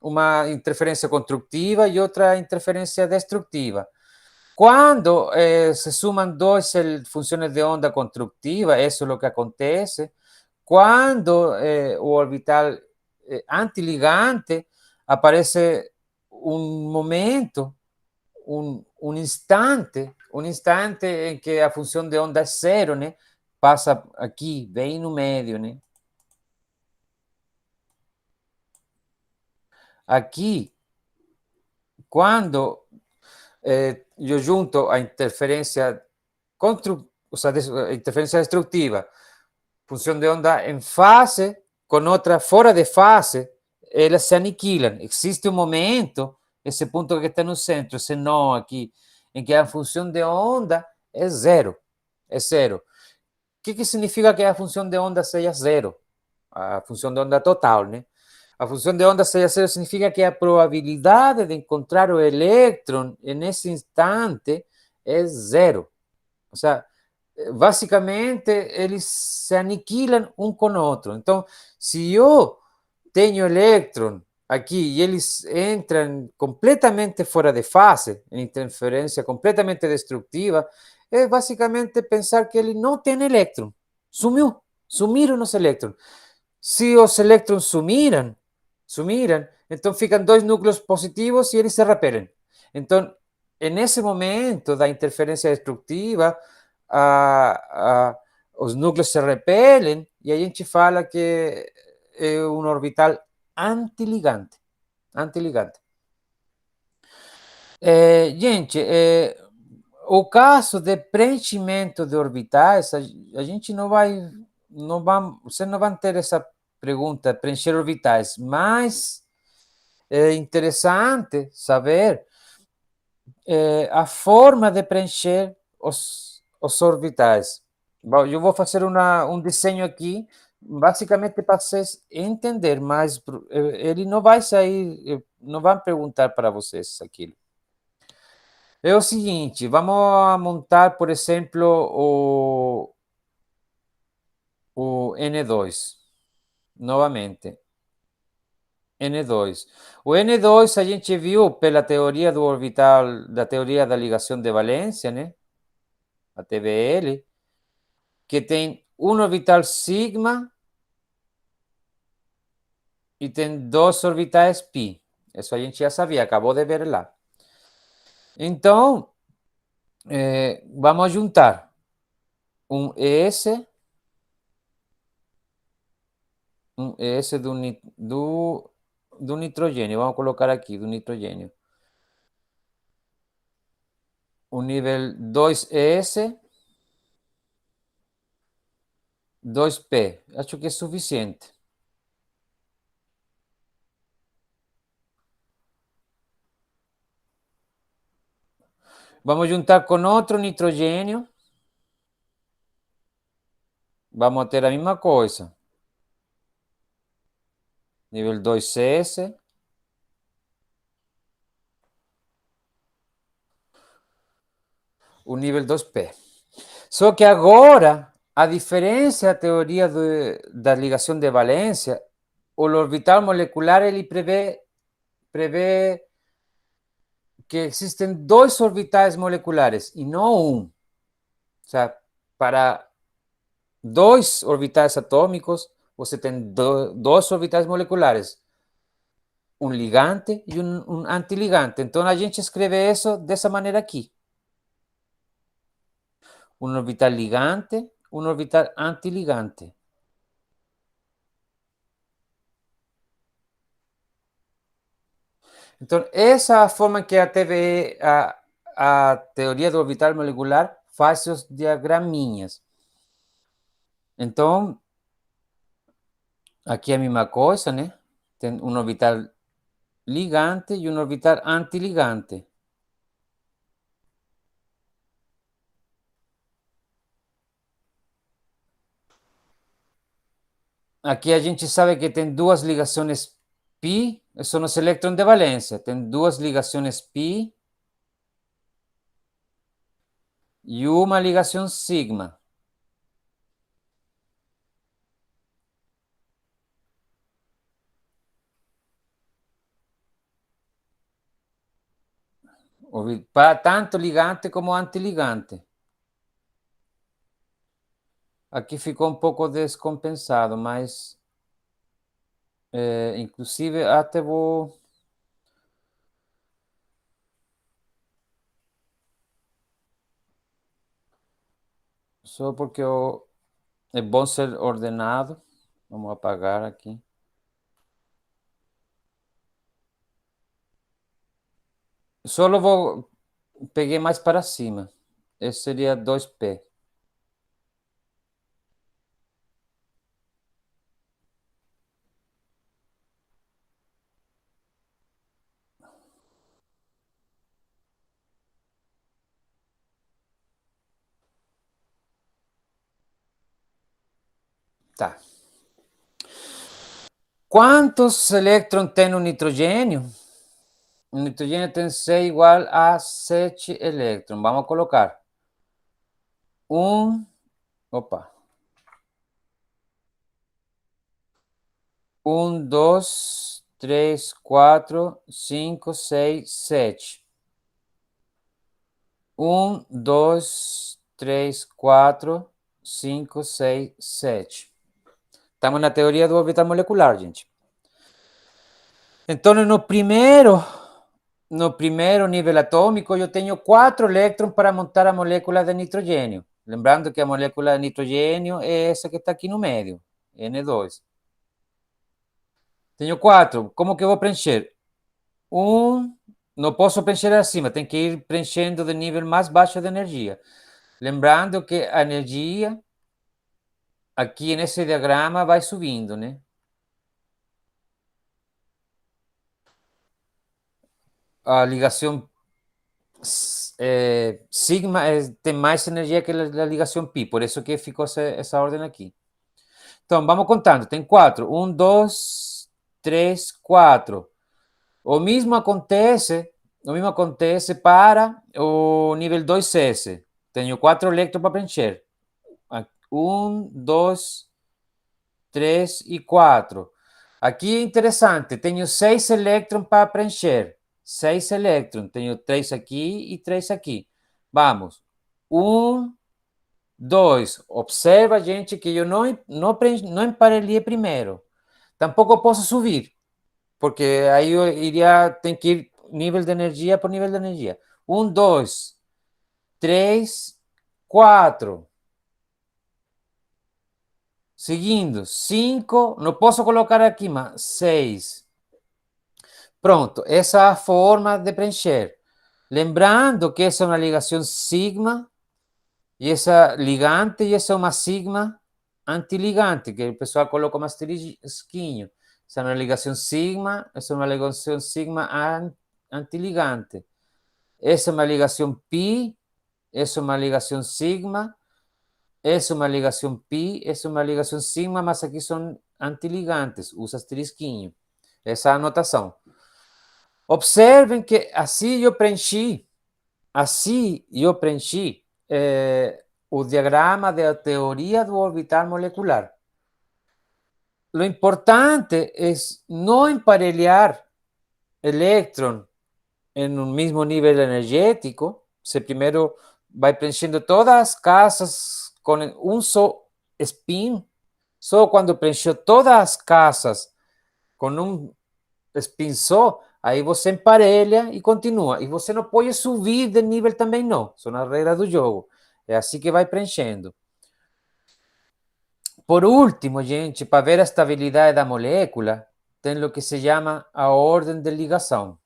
uma interferência construtiva e outra interferência destrutiva. Quando se suman duas funções de onda construtiva, isso é o que acontece. Quando o orbital antiligante, aparece um momento, um instante em que a função de onda é zero, né? Passa aqui, bem no meio, né? Aqui, quando eu junto a interferência a interferência destrutiva, função de onda em fase com outra fora de fase, elas se aniquilam. Existe um momento, esse ponto que está no centro, esse nó aqui, em que a função de onda é zero. É zero. O que significa que a função de onda seja zero? A função de onda total, né? A função de onda seja zero significa que a probabilidade de encontrar o elétron nesse instante é zero. Ou seja, basicamente eles se aniquilam um com o outro. Então, se eu tenho elétron aqui e eles entram completamente fora de fase, em interferência completamente destrutiva, é basicamente pensar que ele não tem elétron. Sumiram os elétrons. Se os elétrons sumiram, então ficam dois núcleos positivos e eles se repelem. Então, nesse momento da interferência destrutiva, os núcleos se repelem e a gente fala que é um orbital antiligante. Antiligante. Gente, o caso de preenchimento de orbitais, a gente você não vai ter essa pergunta, preencher orbitais, mas é interessante saber a forma de preencher os orbitais. Bom, eu vou fazer um desenho aqui, basicamente para vocês entender, mas ele não vai sair, não vai perguntar para vocês aquilo. É o seguinte, vamos montar, por exemplo, o N2, novamente. N2. O N2 a gente viu pela teoria do orbital, da teoria da ligação de valência, né? A TVL, que tem um orbital sigma e tem dois orbitais pi. Isso a gente já sabia, acabou de ver lá. Então, vamos juntar um ES do nitrogênio. Vamos colocar aqui, do nitrogênio. O nível 2ES, 2P. Acho que é suficiente. Vamos juntar com outro nitrogênio. Vamos ter a mesma coisa. Nível 2CS. O nível 2P. Só que agora, a diferença da teoria da ligação de valência, o orbital molecular ele prevê que existem dois orbitais moleculares e não um. Ou seja, para dois orbitais atômicos, você tem dois orbitais moleculares, um ligante e um antiligante. Então a gente escreve isso dessa maneira aqui. Un orbital ligante, un orbital antiligante. Então, essa é a forma que a TVE, a teoria do orbital molecular, faz os diagraminhas. Então, aqui é a mesma coisa, né? Tem um orbital ligante e um orbital antiligante. Aqui a gente sabe que tem duas ligações pi, são os elétrons de valência. Tem duas ligações pi e uma ligação sigma. Tanto ligante como antiligante. Aqui ficou um pouco descompensado, mas inclusive até vou. Só porque é bom ser ordenado. Vamos apagar aqui. Só vou. Peguei mais para cima. Esse seria 2P. Tá. Quantos elétrons tem o nitrogênio? O nitrogênio tem C igual a 7 elétrons. Vamos colocar. Opa. 1, 2, 3, 4, 5, 6, 7. 1, 2, 3, 4, 5, 6, 7. Estamos na teoria do orbital molecular, gente. Então, no primeiro nível atômico, eu tenho 4 elétrons para montar a molécula de nitrogênio. Lembrando que a molécula de nitrogênio é essa que está aqui no meio, N2. Tenho 4. Como que eu vou preencher? Não posso preencher acima, tem que ir preenchendo de nível mais baixo de energia. Lembrando que a energia aqui nesse diagrama vai subindo, né? A ligação sigma tem mais energia que a ligação pi, por isso que ficou essa ordem aqui. Então, vamos contando. Tem 4. 1, 2, 3, 4. O mesmo acontece para o nível 2S. Tenho 4 elétrons para preencher. 1, 2, 3 e 4. Aqui é interessante, tenho 6 elétrons para preencher. 6 elétrons, tenho 3 aqui e 3 aqui. Vamos. 1, 2. Observa, gente, que eu não emparelhei primeiro. Tampouco posso subir, porque aí eu tem que ir nível de energia por nível de energia. 1, 2, 3, 4. Seguindo, 5, não posso colocar aqui, mas 6. Pronto, essa é a forma de preencher. Lembrando que essa é uma ligação sigma, e essa ligante, e essa é uma sigma antiligante, que o pessoal coloca um asterisquinho. Essa é uma ligação sigma, essa é uma ligação sigma antiligante. Essa é uma ligação pi, essa é uma ligação sigma, essa é uma ligação pi, essa é uma ligação sigma, mas aqui são antiligantes, usa asterisquinho. Essa é a anotação. Observem que assim eu preenchi o diagrama da teoria do orbital molecular. Lo importante es no emparelhar elétron en un mismo nivel energético. Se primero va preenchendo todas las casas con un solo spin. Só quando preencheu todas as casas com um spin só, aí você emparelha e continua. E você não pode subir de nível também, não. São as regras do jogo. É assim que vai preenchendo. Por último, gente, para ver a estabilidade da molécula, tem o que se chama a ordem de ligação.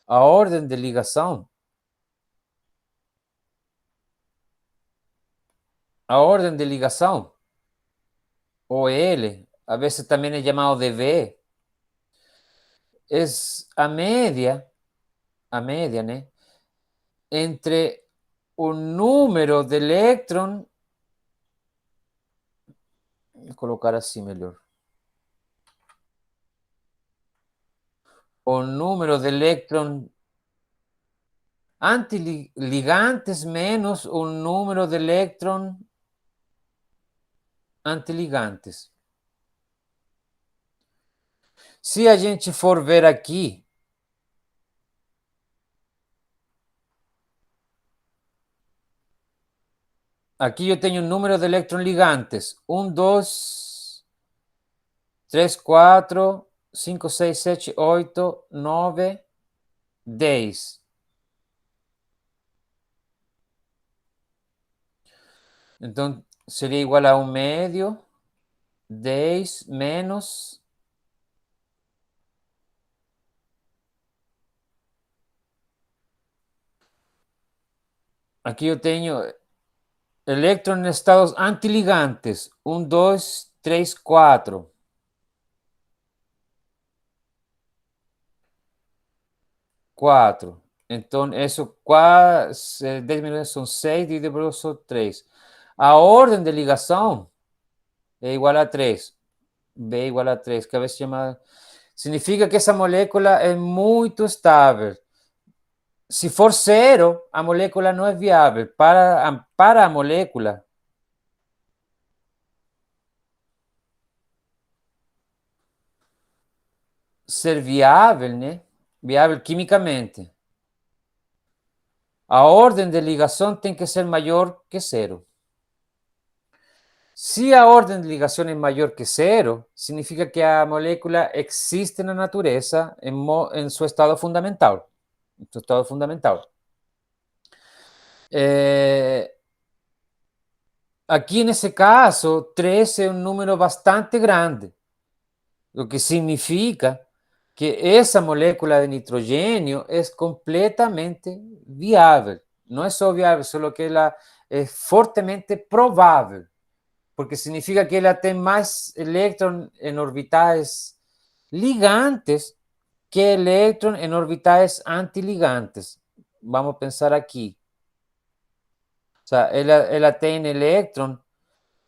A ordem de ligação, ou L, a vezes também é chamado de V, é a média, né? Entre o número de elétron, vou colocar assim melhor, o número de elétron antiligantes menos o número de elétron antiligantes. Se a gente for ver aqui, aqui eu tenho o número de elétron ligantes. 1, 2, 3, 4, 5, 6, 7, 8, 9, 10. Então, seria igual a 1 médio, 10 menos. Aqui eu tenho elétron em estados antiligantes. 1, 2, 3, 4. 4. Então, isso quase 10 milhões são 6, dividido por 3. A ordem de ligação E igual a 3. B igual a 3, que a veces chama... Significa que essa molécula é muito estável. Se for zero, a molécula não é viável. Para a molécula ser viável, né? Viável quimicamente, a ordem de ligação tem que ser maior que zero. Se a ordem de ligação é maior que zero, significa que a molécula existe na natureza em seu estado fundamental. Em seu estado fundamental. Aqui, nesse caso, 3 é um número bastante grande, o que significa que essa molécula de nitrogênio é completamente viável. Não é só viável, só que ela é fortemente provável, porque significa que ela tem mais elétrons em orbitais ligantes que elétrons em orbitais antiligantes. Vamos pensar aqui. O sea, ela tem elétron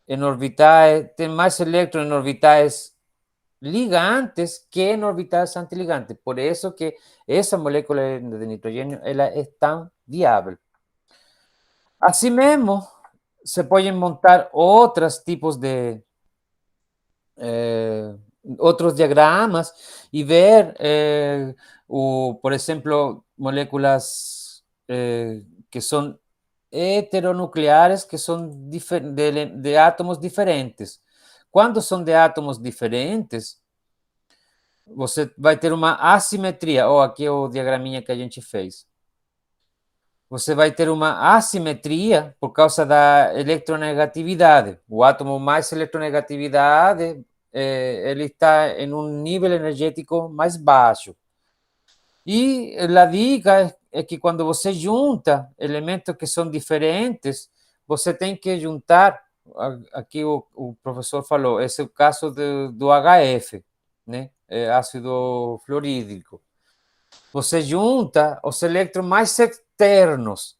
en orbitales, tem más electrones en orbitales ligantes que en orbitales antiligantes. Por eso que esa molécula de nitrógeno ela es tan viable. Así mismo, se pueden montar otros tipos de eh, otros diagramas y ver, por ejemplo, moléculas que son heteronucleares, que son de átomos diferentes. Quando são de átomos diferentes, você vai ter uma assimetria. Ou aqui é o diagraminha que a gente fez. Você vai ter uma assimetria por causa da eletronegatividade. O átomo mais eletronegatividade, ele está em um nível energético mais baixo. E a dica é que quando você junta elementos que são diferentes, você tem que juntar, aqui o professor falou, esse é o caso do HF, né? É ácido fluorídrico. Você junta os elétrons mais externos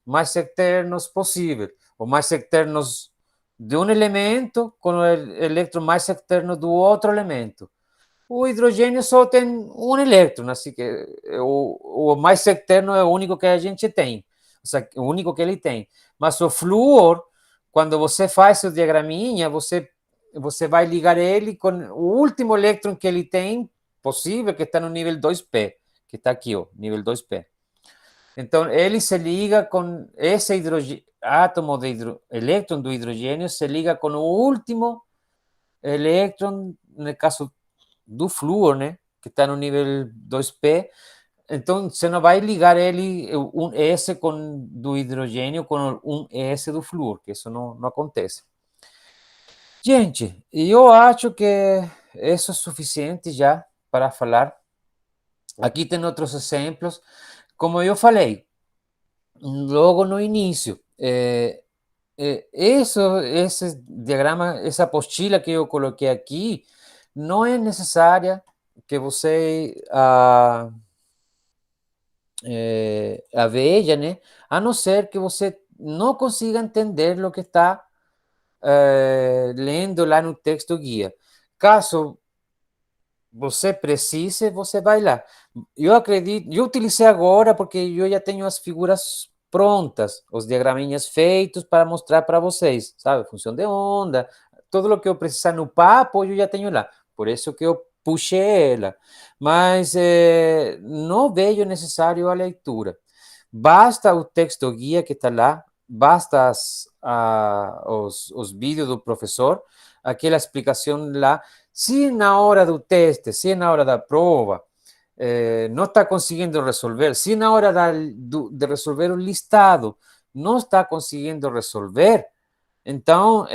possível, ou mais externos de um elemento com o elétron mais externo do outro elemento. O hidrogênio só tem um elétron, assim que o mais externo é o único que a gente tem, ou seja, o único que ele tem. Mas o flúor, quando você faz o diagraminha, você vai ligar ele com o último elétron que ele tem possível, que está no nível 2p, que está aqui, ó, nível 2p. Então, ele se liga com esse átomo de elétron do hidrogênio, se liga com o último elétron, no caso do flúor, né? Que está no nível 2p. Então, você não vai ligar ele, um S com, do hidrogênio com um S do flúor, que isso não acontece. Gente, eu acho que isso é suficiente já para falar. Aqui tem outros exemplos. Como eu falei, logo no início, esse diagrama, essa apostila que eu coloquei aqui, não é necessária que você a veja, né? A não ser que você não consiga entender o que está lendo lá no texto guia. Caso você precise, você vai lá. Eu acredito, eu utilizei agora porque eu já tenho as figuras prontas, os diagraminhas feitos para mostrar para vocês, sabe? Função de onda, tudo o que eu precisar no papo, eu já tenho lá. Por isso que eu puxei ela. Mas não vejo necessário a leitura. Basta o texto guia que está lá, basta os vídeos do professor, aquela explicação lá. Se na hora do teste, se na hora da prova, não está conseguindo resolver, se na hora de resolver o listado não está conseguindo resolver, então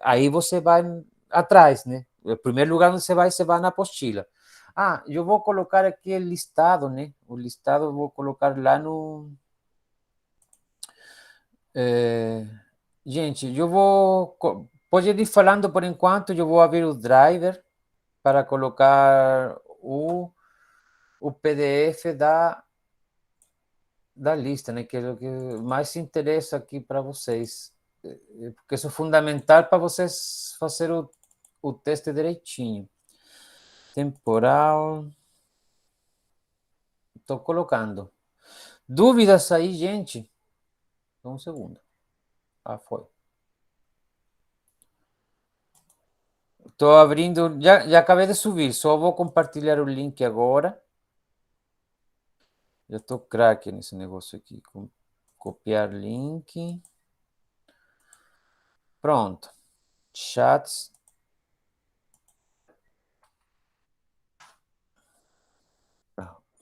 aí você vai atrás, né? O primeiro lugar onde você vai na apostila. Ah, eu vou colocar aqui o listado, né? O listado eu vou colocar lá no. É, gente, eu vou. Pode ir falando por enquanto, eu vou abrir o driver para colocar o PDF da lista, né? Que é o que mais interessa aqui para vocês. porque isso é fundamental para vocês fazer o teste direitinho. Temporal. Estou colocando. Dúvidas aí, gente? Um segundo. Ah, foi. Estou abrindo. Já acabei de subir. Só vou compartilhar o link agora. Já estou craque nesse negócio aqui. Copiar link. Pronto. Chats.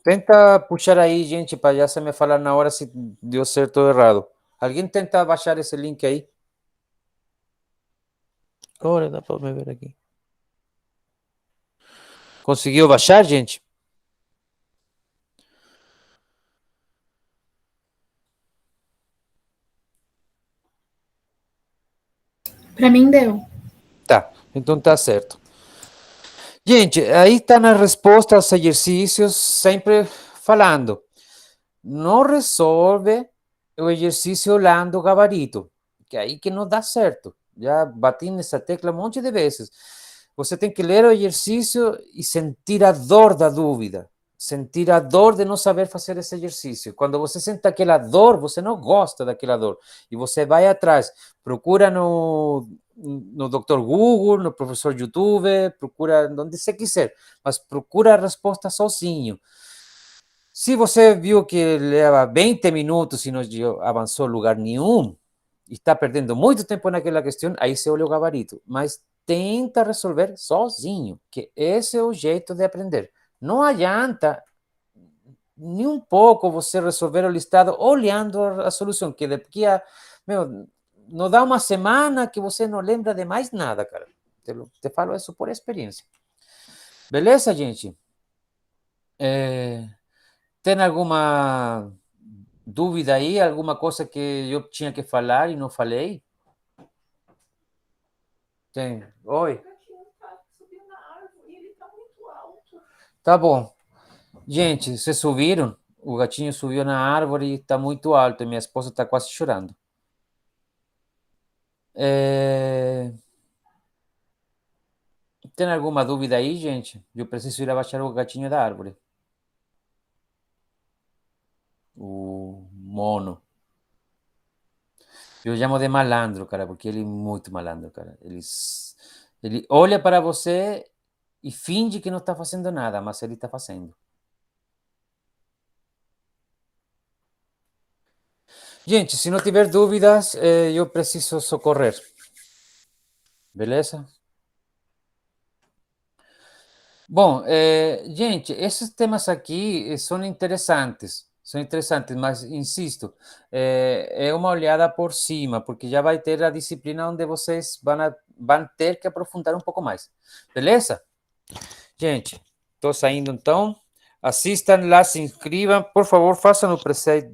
Tenta puxar aí, gente, para já se me falar na hora se deu certo ou errado. Alguém tenta baixar esse link aí? Agora dá para me ver aqui. Conseguiu baixar, gente? Para mim deu. Tá, então tá certo. Gente, aí está na resposta aos exercícios, sempre falando. Não resolve o exercício olhando o gabarito, que aí que não dá certo. Já bati nessa tecla um monte de vezes. Você tem que ler o exercício e sentir a dor da dúvida, sentir a dor de não saber fazer esse exercício. Quando você sente aquela dor, você não gosta daquela dor e você vai atrás, procura no Dr. Google, no professor YouTube, procura onde você quiser, mas procura a resposta sozinho. Se você viu que leva 20 minutos e não avançou lugar nenhum, e está perdendo muito tempo naquela questão, aí você olha o gabarito. Mas tenta resolver sozinho, que esse é o jeito de aprender. Não adianta nem um pouco você resolver o listado olhando a solução, que daqui a... Meu, não dá uma semana que você não lembra de mais nada, cara. Te falo isso por experiência. Beleza, gente? Tem alguma dúvida aí? Alguma coisa que eu tinha que falar e não falei? Tem. Oi? Tá bom. Gente, vocês subiram? O gatinho subiu na árvore e está muito alto e minha esposa está quase chorando. Tem alguma dúvida aí, gente? Eu preciso ir abaixar o gatinho da árvore. O mono. Eu chamo de malandro, cara, porque ele é muito malandro, cara. Ele olha para você e finge que não está fazendo nada, mas ele está fazendo. Gente, se não tiver dúvidas, eu preciso socorrer. Beleza? Bom, gente, esses temas aqui são interessantes, mas insisto, é uma olhada por cima, porque já vai ter a disciplina onde vocês vão ter que aprofundar um pouco mais. Beleza? Gente, estou saindo então. Assistam lá, se inscrevam. Por favor, façam o preset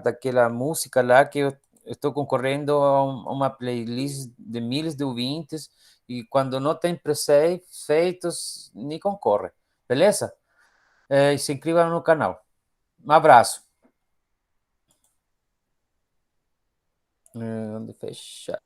daquela música lá que eu estou concorrendo a uma playlist de milhares de ouvintes. E quando não tem preset feitos, nem concorre. Beleza? E se inscrevam no canal. Um abraço. Onde fecha?